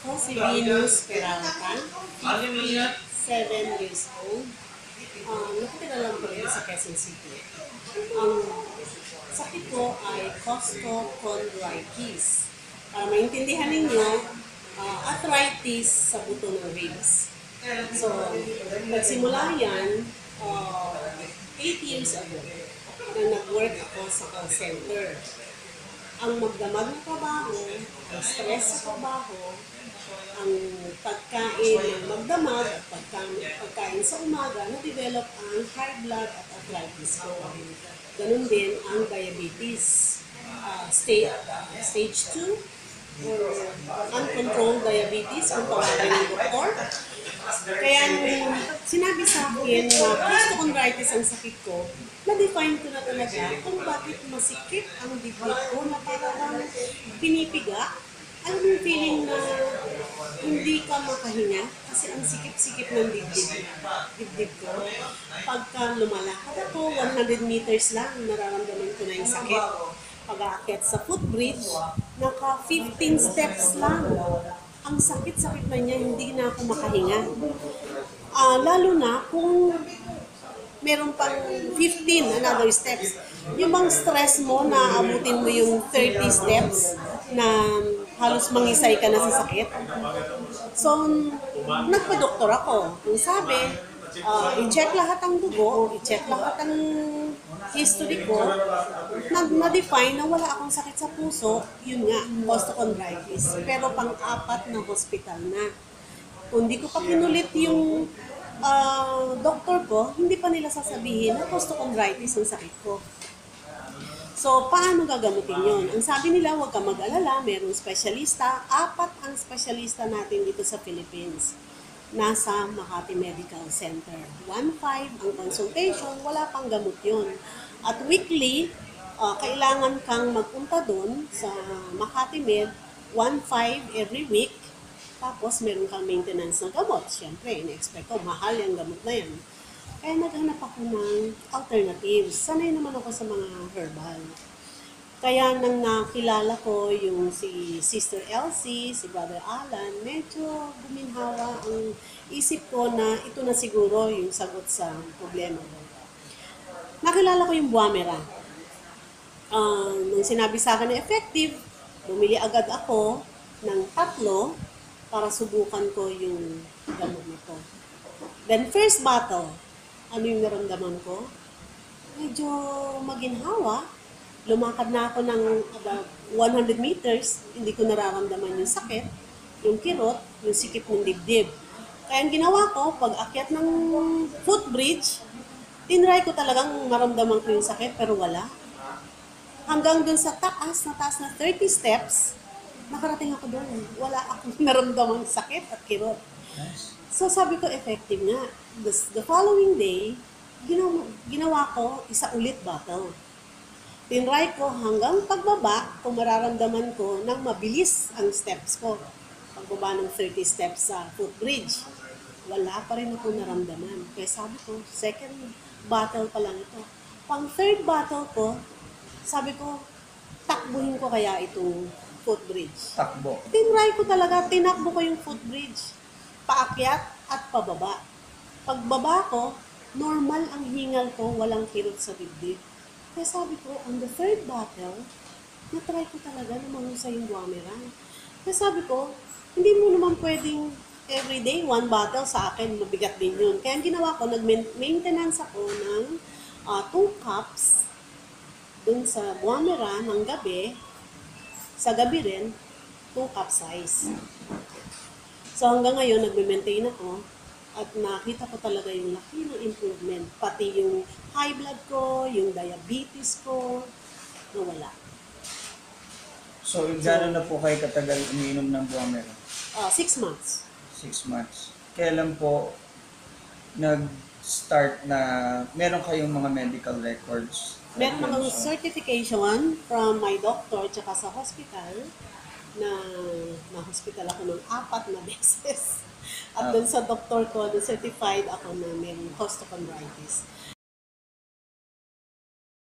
Ako si Venus Peralta, 57 years old. Nakatira lang po rin sa Quezon City. Ang sakit ko ay costochondritis. Para maintindihan ninyo, arthritis sa buto ng ribs. So, nagsimula yan 8 years ago na nag-work ako sa call center. Ang magdamag na trabaho, ang stress sa trabaho, ang pagkain ng magdamag at pagkain sa umaga, na-develop ang high blood at arthritis ko. Ganun din ang diabetes, stage 2 or uncontrolled diabetes, ang tawagin ng doktor. Kaya nung sinabi sa akin na costochondritis ang sakit ko, na-define ko na talaga kung bakit masikip ang dibdib ko na parang pinipiga. Alam mo yung feeling na hindi ka makahinga kasi ang sikip-sikip ng dibdib ko. Pagka lumalakad ako, 100 meters lang, nararamdaman ko na yung sakit. Pag-aakyat sa footbridge, naka 15 steps lang. Ang sakit-sakit na niya, hindi na ako makahinga. Lalo na kung meron pang 15 another steps. Yung bang stress mo na abutin mo yung 30 steps na halos mangisay ka na sa sakit. So, nagpa-doktor ako. Ang sabi, i-check lahat ang dugo, i-check lahat ang history ko, na-define na wala akong sakit sa puso, yun nga, costochondritis. Pero pang-apat na hospital na. Kung di ko pa kinulit yung doktor ko, hindi pa nila sasabihin na costochondritis ang sakit ko. So, paano gagamutin yun? Ang sabi nila, huwag ka mag-alala, merong specialista. 4 ang specialista natin dito sa Philippines. Nasa Makati Medical Center. 1.5 ang consultation, wala pang gamot yun. At weekly, kailangan kang magpunta doon sa Makati Med, 1.5 every week. Tapos, meron kang maintenance ng gamot. Siyempre, in-expect ko, mahal yung gamot na yan. Kaya naghanap ako ng alternatives. Sanay naman ako sa mga herbal. Kaya nang nakilala ko yung si Sister Elsie, si Brother Alan, medyo guminhawa ang isip ko na ito na siguro yung sagot sa problema ko. Nakilala ko yung Buamera. Nung sinabi sa akin na effective, bumili agad ako ng 3 para subukan ko yung gamot nito. Then first bottle, ano yung naramdaman ko? Medyo maginhawa. Lumakad na ako ng about 100 meters, hindi ko nararamdaman yung sakit, yung kirot, yung sikip ng dibdib. Kaya ang ginawa ko, pag akyat ng footbridge, tinry ko talagang maramdaman ko yung sakit, pero wala. Hanggang dun sa taas na 30 steps, nakarating ako doon. Wala akong naramdamang sakit at kirot. So sabi ko, effective nga. The following day, ginawa ko isa ulit bottle. Tinry ko hanggang pagbaba, kung mararamdaman ko nang mabilis ang steps ko. Pagbaba ng 30 steps sa footbridge, wala pa rin ako naramdaman. Kaya sabi ko, second bottle pa lang ito. Pang third bottle ko, sabi ko, takbuhin ko kaya itong footbridge. Takbo. Tinry ko talaga, tinakbo ko yung footbridge. Paakyat at pababa. Pagbaba ko, normal ang hingal ko, walang kirot sa dibdib. Kaya sabi ko, on the third bottle, na-try ko talaga na mahusay yung Buamera. Kaya sabi ko, hindi mo naman pwedeng everyday 1 bottle sa akin, mabigat din yun. Kaya ang ginawa ko, nag-maintenance ako ng 2 cups dun sa Buamera ng gabi. Sa gabi rin, 2 cup size. So hanggang ngayon, nagme-maintain ako at nakita ko talaga yung laki ng improvement. Pati yung high blood ko, yung diabetes ko, nawala. So, gano'n na po kayo katagal umiinom ng Buamera? 6 months. 6 months. Kailan po nag-start na meron kayong mga medical records? Meron akong certification from my doctor tsaka sa hospital na na-hospital ako ng 4 na beses. At dun sa doktor ko, certified ako na may costochondritis.